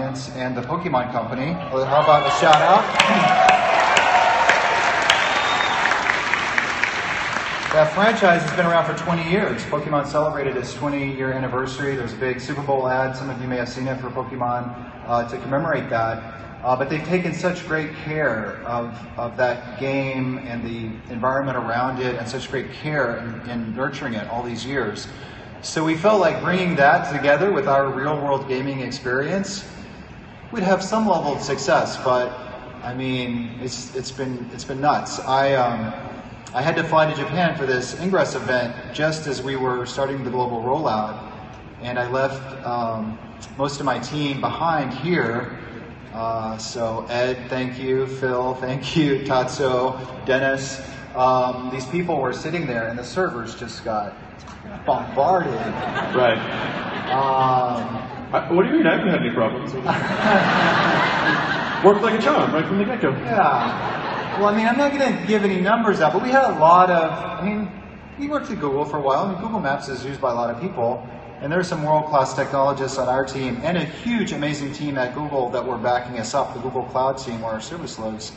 and the Pokemon Company. Well, how about a shout out? That franchise has been around for 20 years. Pokemon celebrated its 20-year anniversary. There's a big Super Bowl ad. Some of you may have seen it for Pokemon to commemorate that. But they've taken such great care of that game and the environment around it, and such great care in nurturing it all these years. So we felt like bringing that together with our real-world gaming experience, we'd have some level of success. But I mean, it's been nuts. I had to fly to Japan for this Ingress event just as we were starting the global rollout, and I left most of my team behind here. So Ed, thank you. Phil, thank you. Tatsuo, Dennis. These people were sitting there, and the servers just got bombarded. Right. What do you mean? I haven't had any problems. Worked like a charm right from the get-go. Yeah. Well, I mean, I'm not going to give any numbers out, but we had a lot of, we worked at Google for a while. Google Maps is used by a lot of people, and there's some world-class technologists on our team, and a huge, amazing team at Google that were backing us up, the Google Cloud team, where our service lives.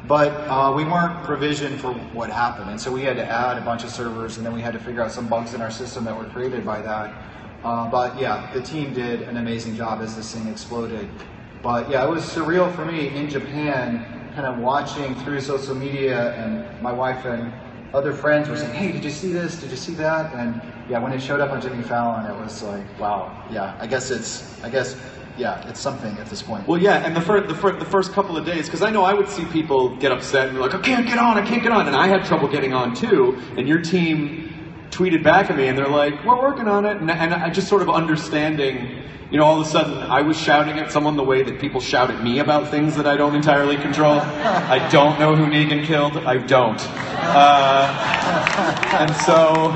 But we weren't provisioned for what happened, and so we had to add a bunch of servers, and then we had to figure out some bugs in our system that were created by that. But yeah, the team did an amazing job as this thing exploded. But yeah, it was surreal for me in Japan, kind of watching through social media, and my wife and other friends were saying, hey, did you see this? Did you see that? And yeah, when it showed up on Jimmy Fallon, it was like, wow, yeah, I guess it's something at this point. Well, yeah, and the first couple of days, because I know I would see people get upset and be like, I can't get on, and I had trouble getting on too, and your team tweeted back at me, and they're like, we're working on it, and I just sort of understanding, all of a sudden I was shouting at someone the way that people shout at me about things that I don't entirely control. I don't know who Negan killed, I don't. And so,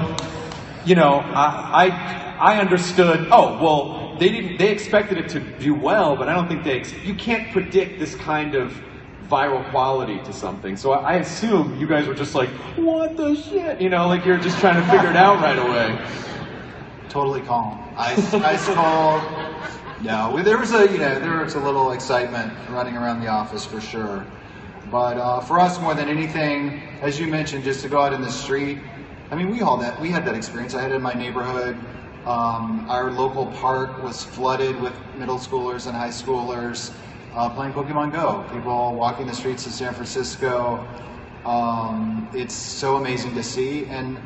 I understood, they expected it to do well, but I don't think you can't predict this kind of viral quality to something. So I assume you guys were just like, what the shit? Like you're just trying to figure it out right away. Totally calm. Ice cold. No, there was a little excitement running around the office for sure. But for us, more than anything, as you mentioned, just to go out in the street, we had that experience. I had it in my neighborhood. Our local park was flooded with middle schoolers and high schoolers playing Pokemon Go. People walking the streets of San Francisco. It's so amazing to see. And,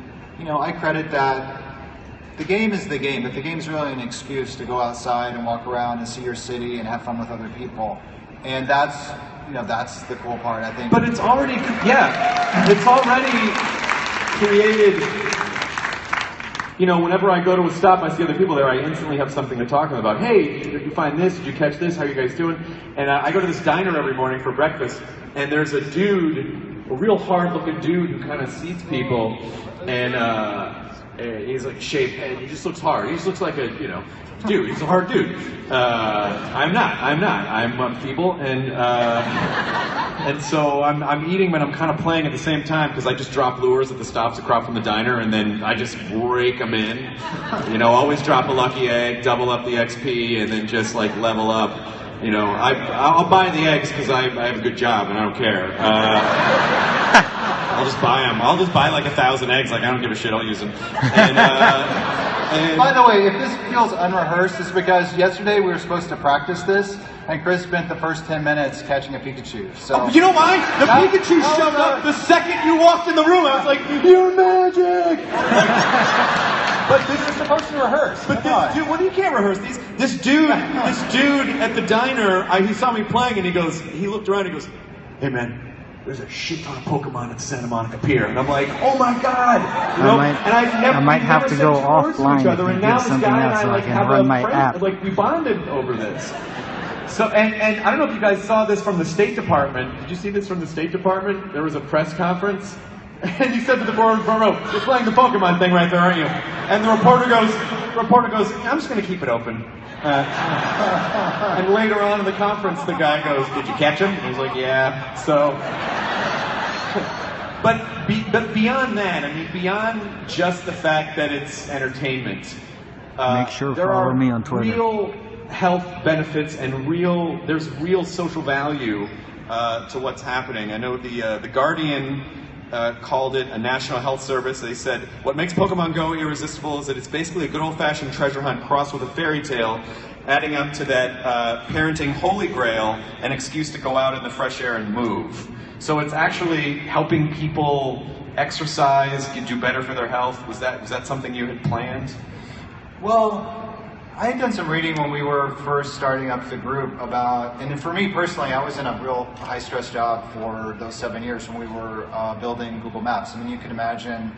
I credit that. The game is the game, but the game's really an excuse to go outside and walk around and see your city and have fun with other people. And that's the cool part, I think. But it's already created, whenever I go to a stop, I see other people there, I instantly have something to talk to them about. Hey, did you find this? Did you catch this? How are you guys doing? And I go to this diner every morning for breakfast, and there's a dude, a real hard-looking dude who kind of seats people, and he's like shaved head. He just looks hard. He just looks like a, dude. He's a hard dude. I'm not. I'm feeble, and so I'm eating, but I'm kind of playing at the same time because I just drop lures at the stops across from the diner, and then I just rake them in. Always drop a lucky egg, double up the XP, and then just like level up. I'll buy the eggs because I have a good job and I don't care. I'll just buy them. I'll just buy like 1,000 eggs. Like I don't give a shit. I'll use them. And by the way, if this feels unrehearsed, it's because yesterday we were supposed to practice this, and Chris spent the first 10 minutes catching a Pikachu. So you know why? The Pikachu showed up the second you walked in the room. I was like, you're magic. But this is supposed to rehearse. But this dude, you can't rehearse these. This dude at the diner, he saw me playing, and he looked around, and he goes, hey man, there's a shit ton of Pokemon at the Santa Monica Pier. And I'm like, oh my God. I might have to go offline and get something else so I can run my app. Like, we bonded over this. So, and I don't know if you guys saw this from the State Department. Did you see this from the State Department? There was a press conference. And he said to the front row, you're playing the Pokemon thing right there, aren't you? And the reporter goes, I'm just going to keep it open. And later on in the conference, the guy goes, did you catch him? And he's like, yeah. So, but beyond that, beyond just the fact that it's entertainment, make sure to follow me on Twitter. Real health benefits and there's real social value to what's happening. I know the Guardian called it a national health service. They said, what makes Pokemon Go irresistible is that it's basically a good old-fashioned treasure hunt crossed with a fairy tale, adding up to that parenting holy grail, an excuse to go out in the fresh air and move. So it's actually helping people exercise, do better for their health. Was that something you had planned? Well, I had done some reading when we were first starting up the group about, and for me personally, I was in a real high-stress job for those 7 years when we were building Google Maps. I mean, you can imagine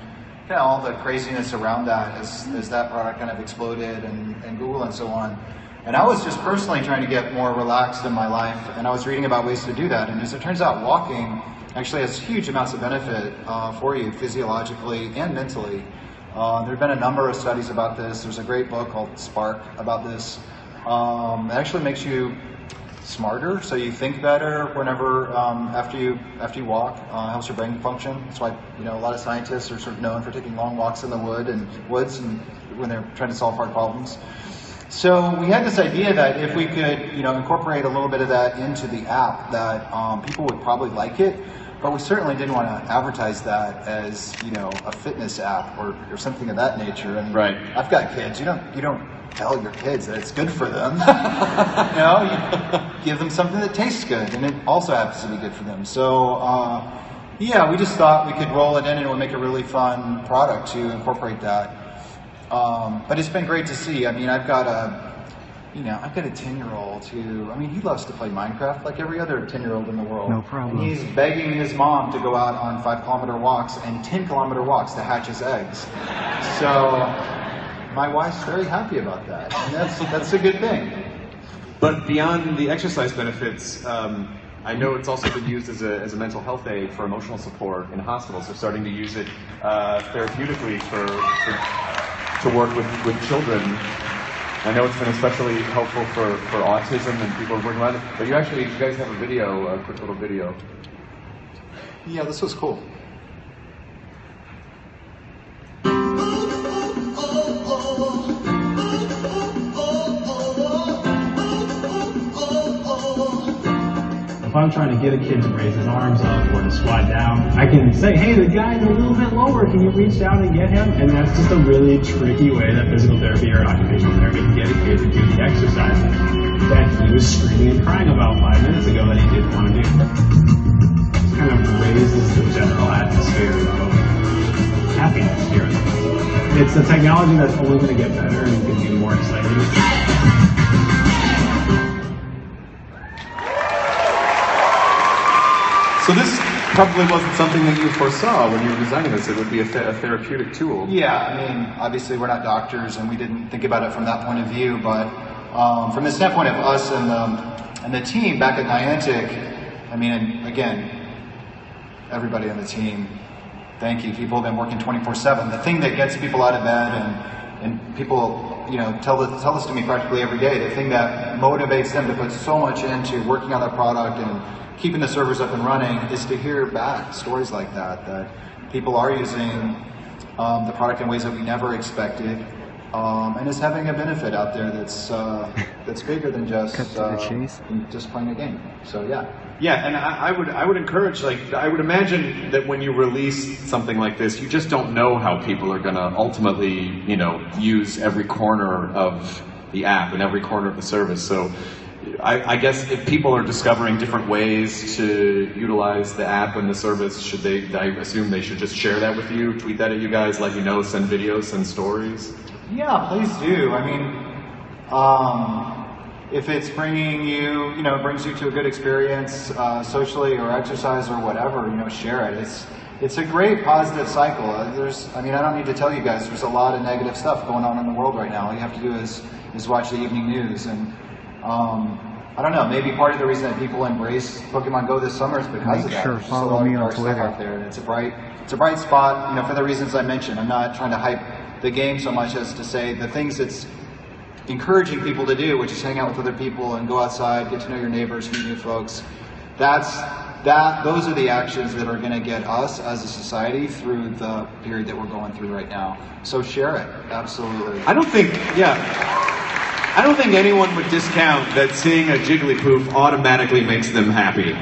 all the craziness around that as that product kind of exploded and Google and so on. And I was just personally trying to get more relaxed in my life, and I was reading about ways to do that. And as it turns out, walking actually has huge amounts of benefit for you physiologically and mentally. There have been a number of studies about this. There's a great book called Spark about this. It actually makes you smarter, so you think better whenever after you walk. Helps your brain function. That's why a lot of scientists are sort of known for taking long walks in the woods and when they're trying to solve hard problems. So we had this idea that if we could incorporate a little bit of that into the app, that people would probably like it. But we certainly didn't want to advertise that as, a fitness app or something of that nature. I mean, right. I've got kids. You don't tell your kids that it's good for them. You give them something that tastes good, and it also happens to be good for them. So, we just thought we could roll it in, and it would make a really fun product to incorporate that. But it's been great to see. I mean, I've got a 10-year-old who, he loves to play Minecraft like every other 10-year-old in the world. No problem. And he's begging his mom to go out on 5-kilometer walks and 10-kilometer walks to hatch his eggs. So my wife's very happy about that, and that's a good thing. But beyond the exercise benefits, I know it's also been used as a mental health aid for emotional support in hospitals. They're starting to use it therapeutically to work with children. I know it's been especially helpful for autism and people working around it. But you guys have a quick little video. Yeah, this was cool. If I'm trying to get a kid to raise his arms up or to squat down, I can say, hey, the guy's a little bit lower, can you reach down and get him? And that's just a really tricky way that physical therapy or occupational therapy can get a kid to do the exercise that he was screaming and crying about 5 minutes ago that he didn't want to do. It kind of raises the general atmosphere of happiness here. It's a technology that's only going to get better and can be more exciting. So this probably wasn't something that you foresaw when you were designing this. It would be a therapeutic tool. Yeah, obviously we're not doctors, and we didn't think about it from that point of view. But from the standpoint of us and the team back at Niantic, and again, everybody on the team, thank you. People have been working 24/7. The thing that gets people out of bed and people, tell this to me practically every day. The thing that motivates them to put so much into working on their product and keeping the servers up and running is to hear back stories like that people are using the product in ways that we never expected, and it's having a benefit out there that's bigger than just playing a game. So yeah. Yeah, and I would encourage, I would imagine that when you release something like this, you just don't know how people are going to ultimately, use every corner of the app and every corner of the service. So I guess if people are discovering different ways to utilize the app and the service, I assume they should just share that with you, tweet that at you guys, let you know, send videos, send stories? Yeah, please do. If it's bringing you, brings you to a good experience socially or exercise or whatever, share it. It's a great positive cycle. I don't need to tell you guys, there's a lot of negative stuff going on in the world right now. All you have to do is watch the evening news. And I don't know, maybe part of the reason that people embrace Pokemon Go this summer is because of that. Sure, follow me on Twitter. Out there. And it's a bright spot, for the reasons I mentioned. I'm not trying to hype the game so much as to say the things it's encouraging people to do, which is hang out with other people and go outside, get to know your neighbors, meet new folks. Those are the actions that are going to get us as a society through the period that we're going through right now. So share it, absolutely. I don't think, yeah. I don't think anyone would discount that seeing a Jigglypuff automatically makes them happy.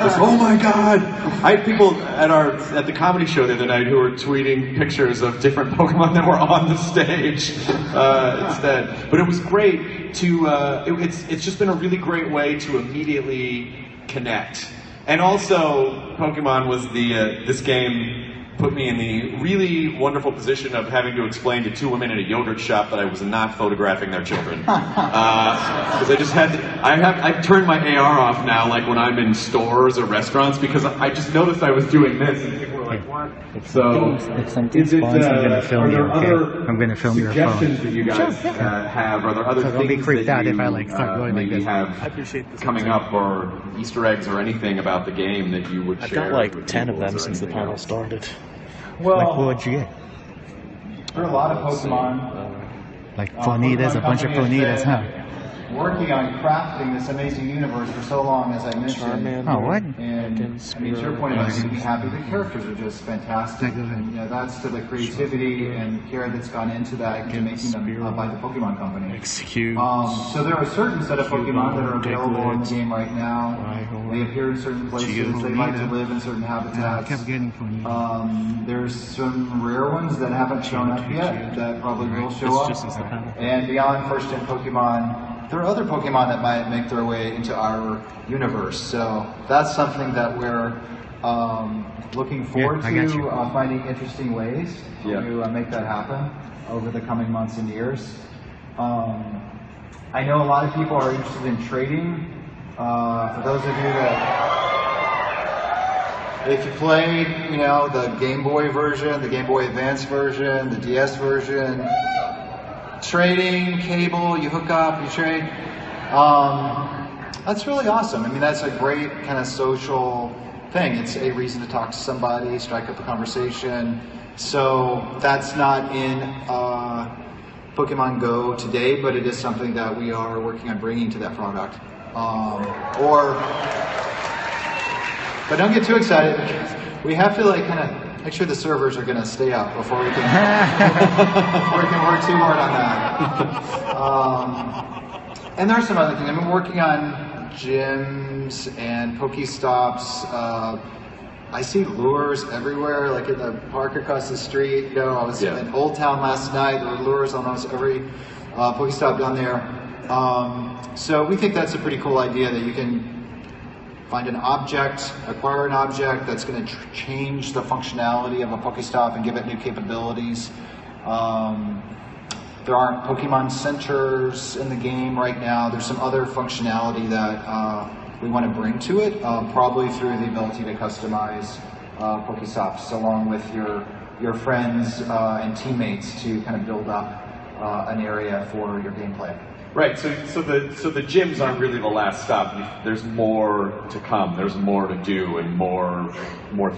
Just, oh my god! I had people at the comedy show the other night who were tweeting pictures of different Pokemon that were on the stage instead. But it was great to. It's just been a really great way to immediately connect. And also, Pokemon was this game put me in the really wonderful position of having to explain to two women in a yogurt shop that I was not photographing their children. Because I just I've turned my AR off now, like when I'm in stores or restaurants, because I just noticed I was doing this, and people were like, what? So, if something spawns, I'm gonna film you, okay? I'm gonna film your phone. Suggestions that you guys have? Are there other Don't be things creeped that out you if I like start going like maybe this. have coming up, or Easter eggs, or anything about the game that you would share? I've got like with 10 of people, them or since the anything panel else? started. Like, what Well, would you get? there are a lot of Pokemon. Like Ponytas, a bunch of Ponytas, huh? Working on crafting this amazing universe for so long, as I mentioned. Charmander. Oh, what? And I mean, to your point about you're gonna be happy, the characters are just fantastic. And you know, that's to the creativity and care that's gone into that, into making them by the Pokemon Company. Execute. So there are a certain set of Pokemon that are available in the game right now. They appear in certain places. They like to live in certain I habitats. kept getting Ponytas. There's some rare ones that haven't shown up yet that probably will show It's just up. as the panel. And beyond first gen Pokemon, there are other Pokemon that might make their way into our universe. So that's something that we're looking forward Yeah, I got to you. finding interesting ways Yeah. to make that happen over the coming months and years. I know a lot of people are interested in trading. For those of you that, if you played, you know, the Game Boy version, the Game Boy Advance version, the DS version, trading, cable, you hook up, you trade. That's really awesome. I mean, that's a great kind of social thing. It's a reason to talk to somebody, strike up a conversation. So that's not in Pokemon Go today, but it is something that we are working on bringing to that product. But don't get too excited, because we have to like kind of make sure the servers are going to stay up before we can work too hard on that. And there are some other things. I've been working on gyms and Pokestops. I see lures everywhere, like in the park across the street. You know, I was in Old Town last night. There were lures on almost every Pokestop down there. So we think that's a pretty cool idea, that you can find an object, acquire an object that's going to change the functionality of a Pokestop and give it new capabilities. There aren't Pokemon centers in the game right now. There's some other functionality that we want to bring to it, probably through the ability to customize Pokestops along with your friends and teammates to kind of build up an area for your gameplay. Right, so the gyms aren't really the last stop. There's more to come. There's more to do, and more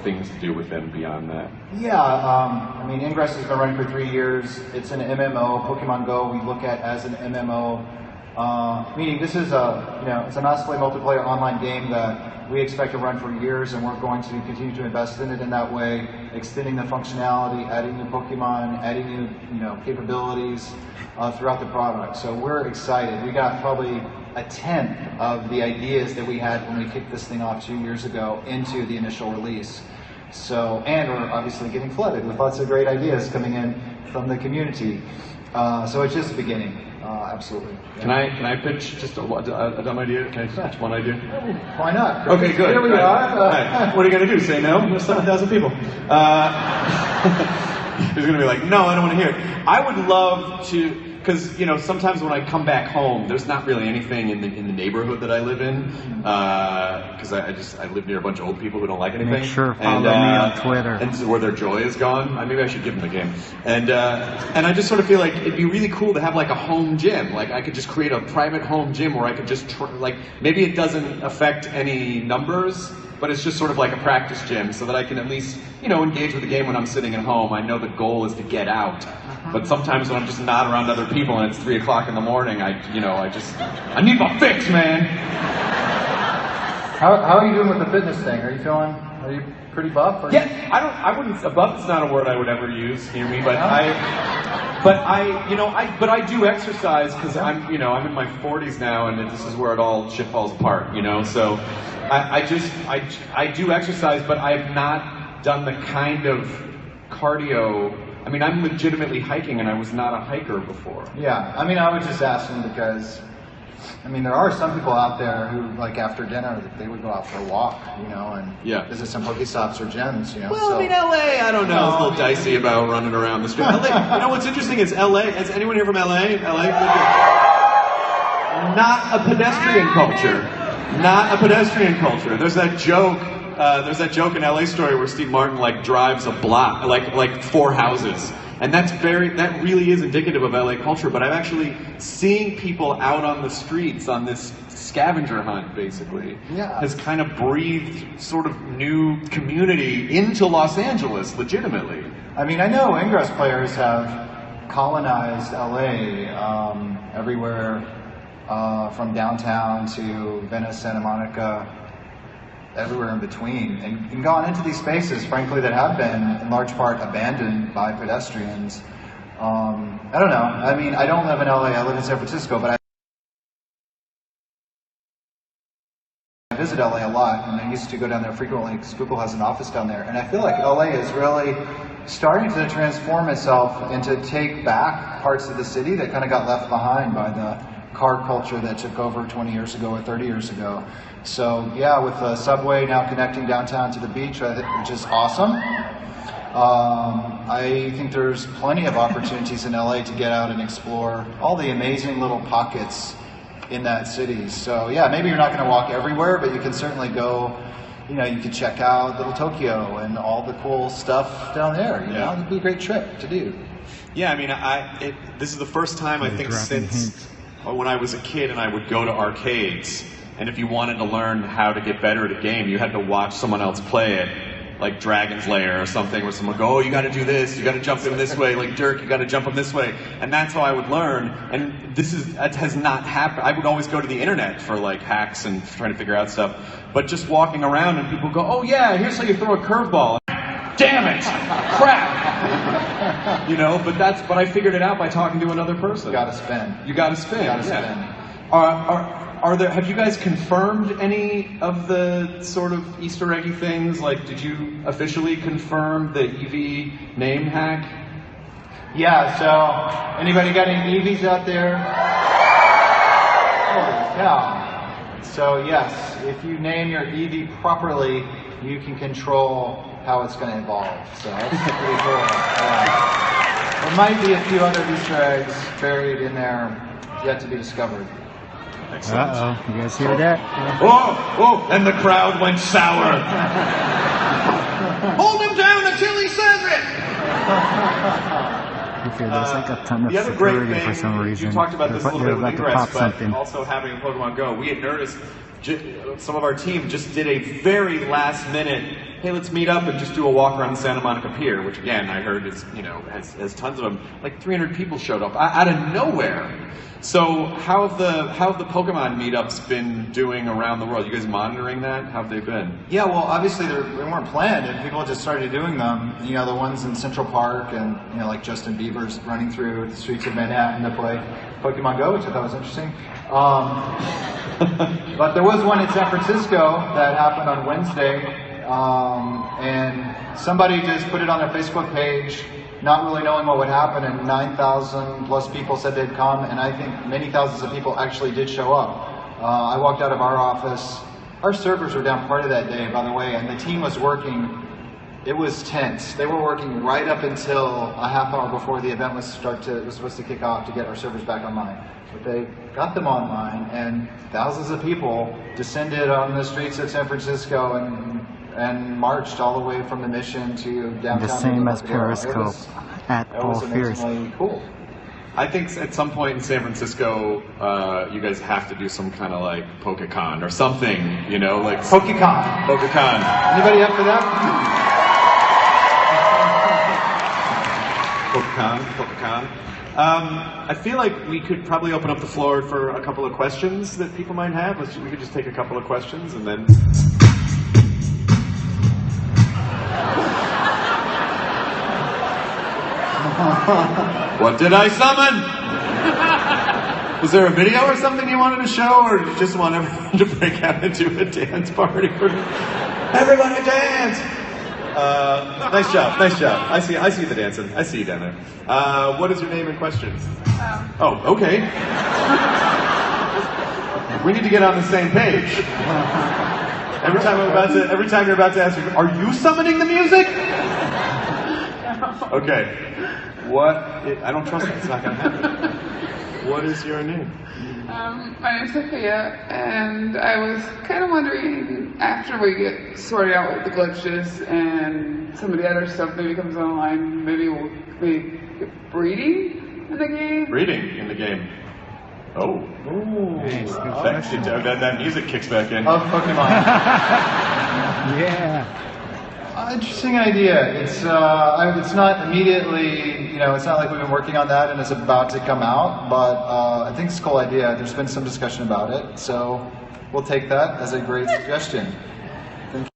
things to do with them beyond that. Yeah, I mean, Ingress has been running for 3 years. It's an MMO. Pokemon Go we look at as an MMO, meaning this is it's a massively multiplayer online game that we expect to run for years, and we're going to continue to invest in it in that way, extending the functionality, adding new Pokemon, adding new capabilities throughout the product. So we're excited. We got probably a tenth of the ideas that we had when we kicked this thing off 2 years ago into the initial release. So, and we're obviously getting flooded with lots of great ideas coming in from the community. So it's just the beginning. Absolutely. Can I pitch just a dumb idea? Can I just pitch one idea? Why not? Okay, good. Here we Right. are. Right. What are you going to do? Say no? There's 7,000 people. There's going to be like, no, I don't want to hear it. I would love to, because sometimes when I come back home, there's not really anything in the neighborhood that I live in, because I live near a bunch of old people who don't like anything. Make sure follow me on Twitter. And so where their joy is gone. Maybe I should give them the game. And I just sort of feel like it'd be really cool to have like a home gym. Like I could just create a private home gym where I could just maybe it doesn't affect any numbers, but it's just sort of like a practice gym, so that I can at least engage with the game when I'm sitting at home. I know the goal is to get out, but sometimes when I'm just not around other people and it's 3 o'clock in the morning, I need my fix, man. How are you doing with the fitness thing? Are you pretty buff? Or Yeah, I wouldn't. Buff is not a word I would ever use near me, but I do exercise because I'm in my 40s now, and this is where it all shit falls apart, So I do exercise, but I have not done the kind of cardio. I mean, I'm legitimately hiking, and I was not a hiker before. Yeah, I mean, I was just asking because, I mean, there are some people out there who, like, after dinner, they would go out for a walk, and visit some Pokestops or gyms, Well, so. I mean, LA, I don't know. It's a little dicey about running around the street. LA, what's interesting is LA, is anyone here from LA? Not a pedestrian culture. Not a pedestrian culture. There's that joke in LA Story where Steve Martin drives a block, like 4 houses. And that really is indicative of LA culture, but I'm actually seeing people out on the streets on this scavenger hunt, basically, has kind of breathed sort of new community into Los Angeles, legitimately. I mean, I know Ingress players have colonized LA everywhere from downtown to Venice, Santa Monica, everywhere in between, and gone into these spaces, frankly, that have been in large part abandoned by pedestrians. I don't know. I mean, I don't live in LA. I live in San Francisco, but I visit LA a lot, and I used to go down there frequently because Google has an office down there. And I feel like LA is really starting to transform itself and to take back parts of the city that kind of got left behind by the car culture that took over 20 years ago or 30 years ago. So yeah, with the subway now connecting downtown to the beach, which is awesome. I think there's plenty of opportunities in LA to get out and explore all the amazing little pockets in that city. So yeah, maybe you're not going to walk everywhere, but you can certainly go, you can check out Little Tokyo and all the cool stuff down there. It'd be a great trip to do. Yeah, I mean, this is the first time I think since when I was a kid and I would go to arcades, and if you wanted to learn how to get better at a game, you had to watch someone else play it, like Dragon's Lair or something, where someone would go, oh, you got to do this, you got to jump him this way, like Dirk, you got to jump him this way, and that's how I would learn. And that has not happened. I would always go to the internet for hacks and trying to figure out stuff, but just walking around and people go, oh yeah, here's how you throw a curveball. There it! Crap! But I figured it out by talking to another person. You gotta spin. You gotta spin. Have you guys confirmed any of the sort of Easter eggy things? Did you officially confirm the EV name hack? Yeah, so anybody got any EVs out there? Holy cow. So yes, if you name your EV properly, you can control how it's going to evolve. So that's pretty cool. There might be a few other Easter eggs buried in there yet to be discovered. Uh-oh, you guys hear that? Oh, and the crowd went sour. Hold him down until he says it! There's a ton of the other great security thing, for some reason. You talked about this a little bit with Ingress, but something. also having a Pokemon Go. We had noticed some of our team just did a very last minute, hey, let's meet up and just do a walk around the Santa Monica Pier, which again, I heard is, has tons of them. 300 people showed up out of nowhere. So how have the Pokemon meetups been doing around the world? You guys monitoring that? How have they been? Yeah, well, obviously they weren't planned, and people just started doing them. The ones in Central Park, and like Justin Bieber's running through the streets of Manhattan to play Pokemon Go, which I thought was interesting. But there was one in San Francisco that happened on Wednesday, and somebody just put it on their Facebook page, not really knowing what would happen, and 9,000 plus people said they'd come, and I think many thousands of people actually did show up. I walked out of our office. Our servers were down part of that day, by the way, and the team was working. It was tense. They were working right up until a half hour before the event was supposed to kick off to get our servers back online. But they got them online, and thousands of people descended on the streets of San Francisco and marched all the way from the Mission to downtown. The same as Periscope at Paul Fierce. Cool. I think at some point in San Francisco, you guys have to do some kind of PokeCon or something, PokeCon. PokeCon. Anybody up for that? PokeCon. I feel like we could probably open up the floor for a couple of questions that people might have. We could just take a couple of questions and then... What did I summon? Was there a video or something you wanted to show, or did you just want everyone to break out into a dance party? Everybody dance! Nice job, nice job. I see the dancing. I see you down there. What is your name and questions? Oh, okay. We need to get on the same page. Every time you're about to ask, are you summoning the music? Okay. I don't trust that. It's not going to happen. What is your name? My name's Sophia, and I was kind of wondering, after we get sorted out with the glitches and some of the other stuff maybe comes online, maybe we'll get breeding in the game? Breeding in the game. Oh. Ooh. Nice, that music kicks back in. Of Pokemon. Yeah. Interesting idea. It's not immediately, it's not like we've been working on that and it's about to come out, but I think it's a cool idea. There's been some discussion about it, so we'll take that as a great suggestion. Thank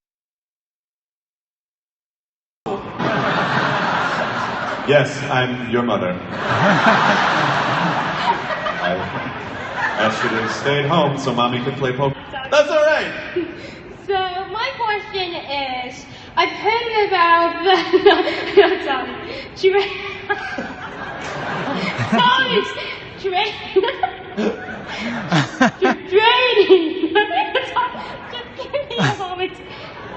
you. Yes, I'm your mother. I asked you to stay at home so mommy could play Pokemon. That's all right. So my question is, I've heard about the training. Just give me a moment.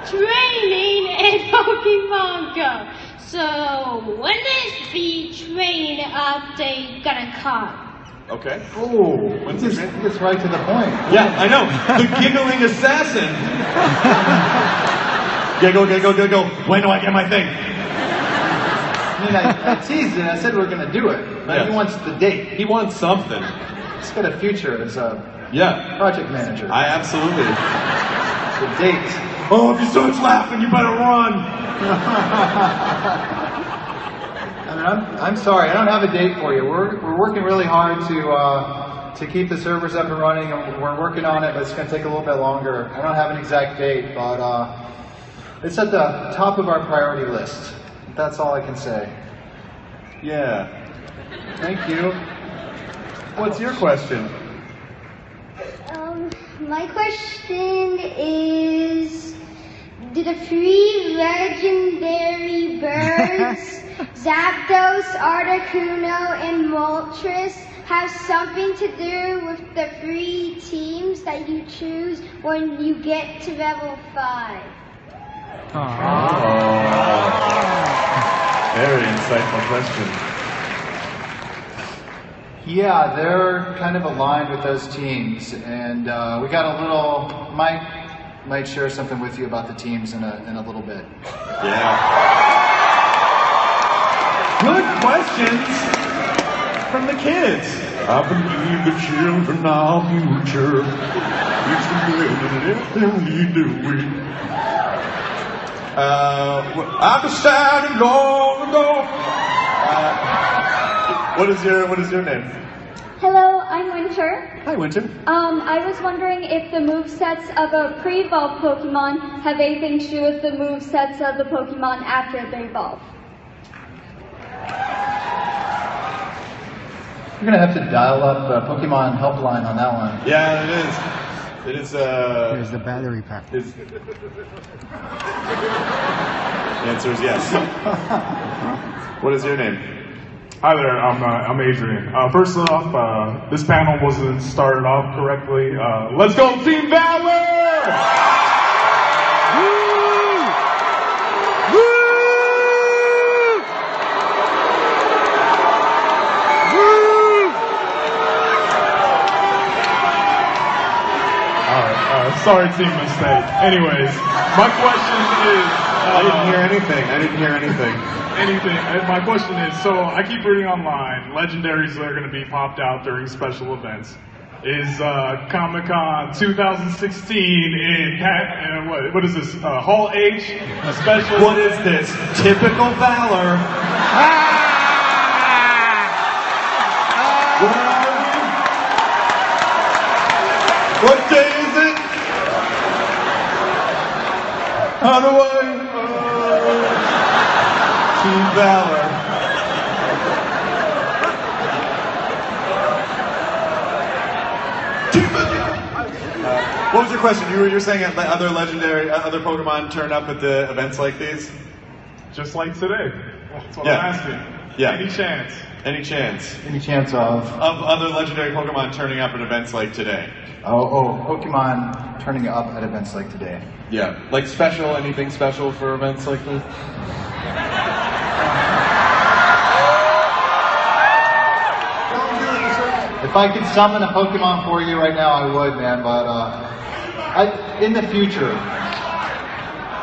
Training in Pokemon Go. So when is the train update gonna come? Okay. Oh, he gets right to the point. Yeah, I know. The giggling assassin. Giggle, giggle, giggle. When do I get my thing? I mean, I teased it. I said we were going to do it. But Yes. he wants the date. He wants something. He's got a future as a project manager. I absolutely. The date. Oh, if you start laughing, you better run. I mean, I'm sorry. I don't have a date for you. We're working really hard to keep the servers up and running, and we're working on it, but it's going to take a little bit longer. I don't have an exact date, but it's at the top of our priority list. That's all I can say. Yeah. Thank you. What's your question? My question is, do the three legendary birds, Zapdos, Articuno, and Moltres, have something to do with the three teams that you choose when you get to level 5? Very insightful question. Yeah, they're kind of aligned with those teams, and we got a little. Might share something with you about the teams in a little bit. Yeah. Good questions from the kids. I believe the children are future. It's the everything we do. I decided long ago. What is your name? Hello, I'm Winter. Hi, Winter. I was wondering if the movesets of a pre-evolved Pokemon have anything to do with the movesets of the Pokemon after they evolve. You're gonna have to dial up the Pokemon helpline on that one. Yeah, it is. It is. Here's the battery pack. The answer is yes. What is your name? Hi there, I'm Adrian. First off, this panel wasn't started off correctly. Let's go Team Valor! Sorry, team mistake. Anyways, my question is... I didn't hear anything. My question is, so I keep reading online, legendaries that are going to be popped out during special events. Is Comic-Con 2016 in what is this, Hall H, a special... What is this? Typical Valor. Where are we? What day is it? How do I? Team Valor. What was your question? You were saying other legendary, other Pokemon turn up at the events like these? Just like today. That's what Yeah. I'm asking. Yeah. Any chance? Any chance Any chance of other legendary Pokemon turning up at events like today? Pokemon turning up at events like today? Yeah, like special, anything special for events like this? If I could summon a Pokemon for you right now, I would, man. But in the future,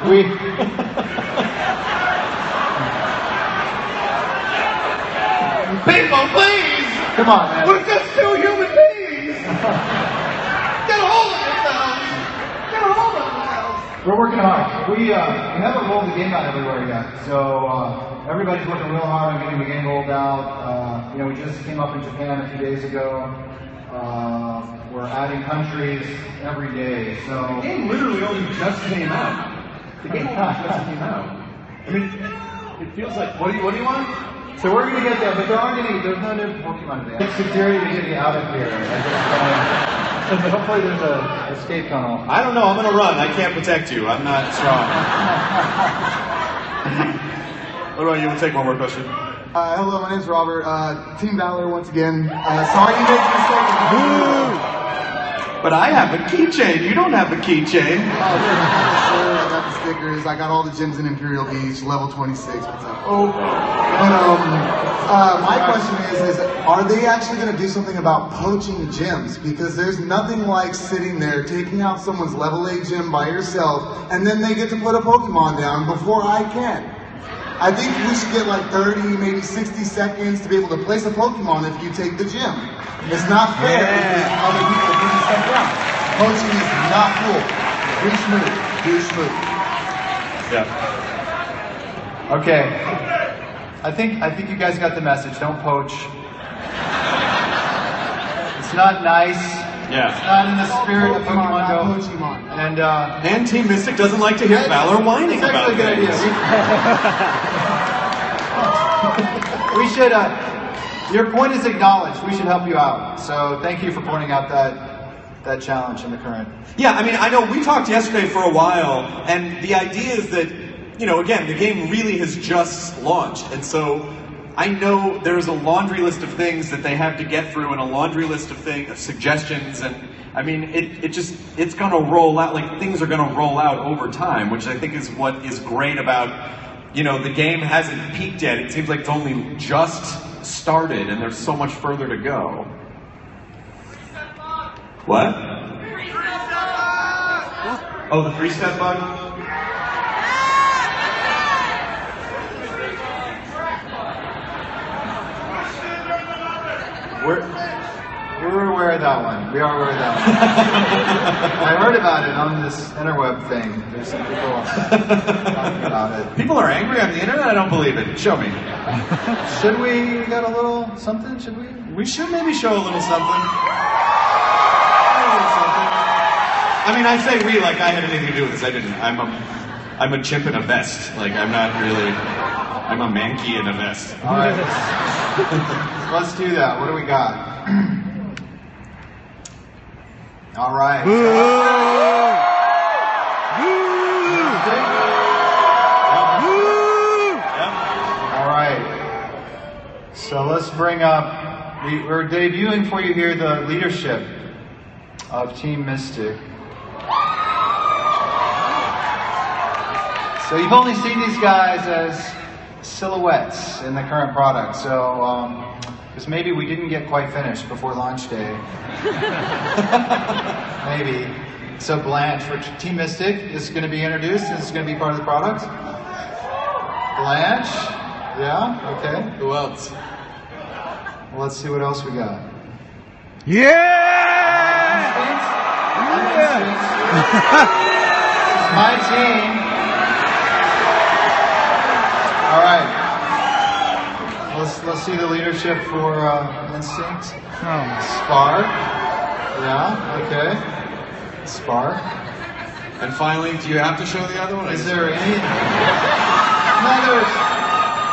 we. People, please! Come on, man. We're just two human beings! Get a hold of yourselves! Get a hold of yourselves! We're working hard. We haven't rolled the game out everywhere yet, so everybody's working real hard on getting the game rolled out. We just came up in Japan a few days ago. We're adding countries every day, so The game literally only just came out. The game only just came out. I mean, it feels like, what do you want? so we're gonna get there. But there's no new Pokemon today. It's security to get me out of here. Hopefully there's a escape tunnel. I don't know, I'm gonna run. I can't protect you. I'm not strong. What about you? We'll take one more question. Hello, my name's Robert. Team Valor once again. Sorry you made the mistake. But I have a keychain. You don't have a keychain. I got the stickers. I got all the gyms in Imperial Beach, level 26. What's up? My question is are they actually going to do something about poaching gyms? Because there's nothing like sitting there, taking out someone's level 8 gym by yourself, and then they get to put a Pokemon down before I can. I think we should get like 30, maybe 60 seconds to be able to place a Pokemon if you take the gym. It's not fair if other people putting stuff down. Poaching is not cool. Douche move. Douche move. Yeah. Okay. I think you guys got the message. Don't poach. It's not nice. Yeah. It's not in the spirit of Pokemon Go. Pokemon. And Team Mystic doesn't like to hear Valor whining It's about actually a good things. idea. We should. Your point is acknowledged. We should help you out. So thank you for pointing out that challenge in the current. Yeah, I mean, I know we talked yesterday for a while, and the idea is that, again, the game really has just launched, and so I know there's a laundry list of things that they have to get through and a laundry list of suggestions, and I mean, it's gonna roll out, like things are gonna roll out over time, which I think is what is great about, the game hasn't peaked yet. It seems like it's only just started and there's so much further to go. What? Oh, the 3-step bug? We're aware of that one. We are aware of that one. I heard about it on this interweb thing. There's some people talking about it. People are angry on the internet? I don't believe it. Show me. Should we get a little something? Should we? We should maybe show a little something. I mean, I say we like I had anything to do with this. I didn't. I'm a chimp in a vest. Like, I'm not really... I'm a manky in a vest. All right. Let's do that. What do we got? All right. All right. So let's bring up, we're debuting for you here the leadership of Team Mystic. So you've only seen these guys as silhouettes in the current product. So, because maybe we didn't get quite finished before launch day. Maybe. So Blanche for Team Mystic is going to be introduced. This is going to be part of the product. Blanche. Yeah, okay. Who else? Well, let's see what else we got. My team. All right. let's see the leadership for Instinct. Oh. Spar. Yeah. Okay. Spar. And finally, do you have to show the other one? Is there any? No,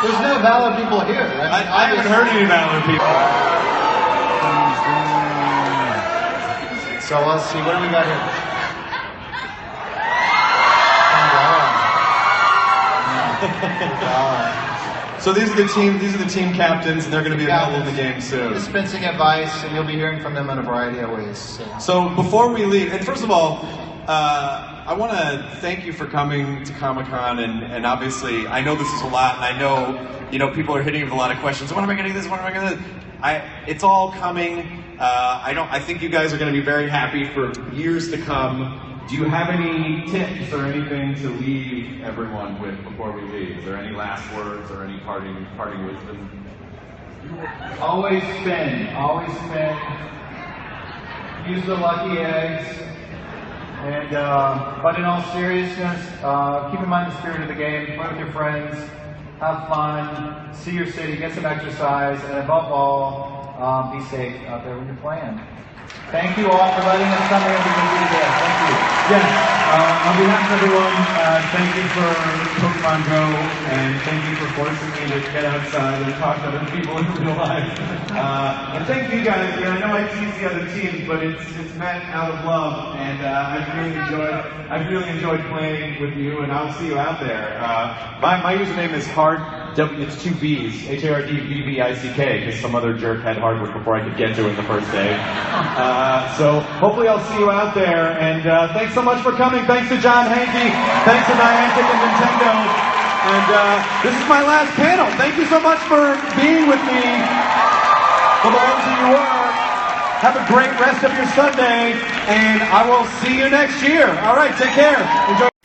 there's no Valor people here. I haven't heard any Valor people. So let's see. What do we got here? So these are the team captains, and they're going to be available in the game soon. Dispensing advice, and you'll be hearing from them in a variety of ways. So before we leave, and first of all, I want to thank you for coming to Comic-Con, and obviously, I know this is a lot, and I know people are hitting you with a lot of questions. When am I getting this? When am I getting this? It's all coming. I think you guys are going to be very happy for years to come. Do you have any tips or anything to leave everyone with before we leave? Is there any last words or any parting wisdom? Always spin. Use the lucky eggs. And but in all seriousness, keep in mind the spirit of the game. Play with your friends. Have fun. See your city. Get some exercise. And above all, be safe out there when you're playing. Thank you all for letting us come here and be with you today. Thank you. Yes, on behalf of everyone, thank you for Pokemon Go, and thank you for forcing me to get outside and talk to other people in real life. And thank you guys. I know I tease the other teams, but it's meant out of love, and I've really enjoyed playing with you, and I'll see you out there. My username is hard. It's 2 B's, HARDBBICK, because some other jerk had hardwood before I could get to it the first day. So hopefully I'll see you out there, and thanks so much for coming. Thanks to John Hankey, thanks to Niantic and Nintendo, and this is my last panel. Thank you so much for being with me. For the ones of you who are, have a great rest of your Sunday, and I will see you next year. All right, take care. Enjoy.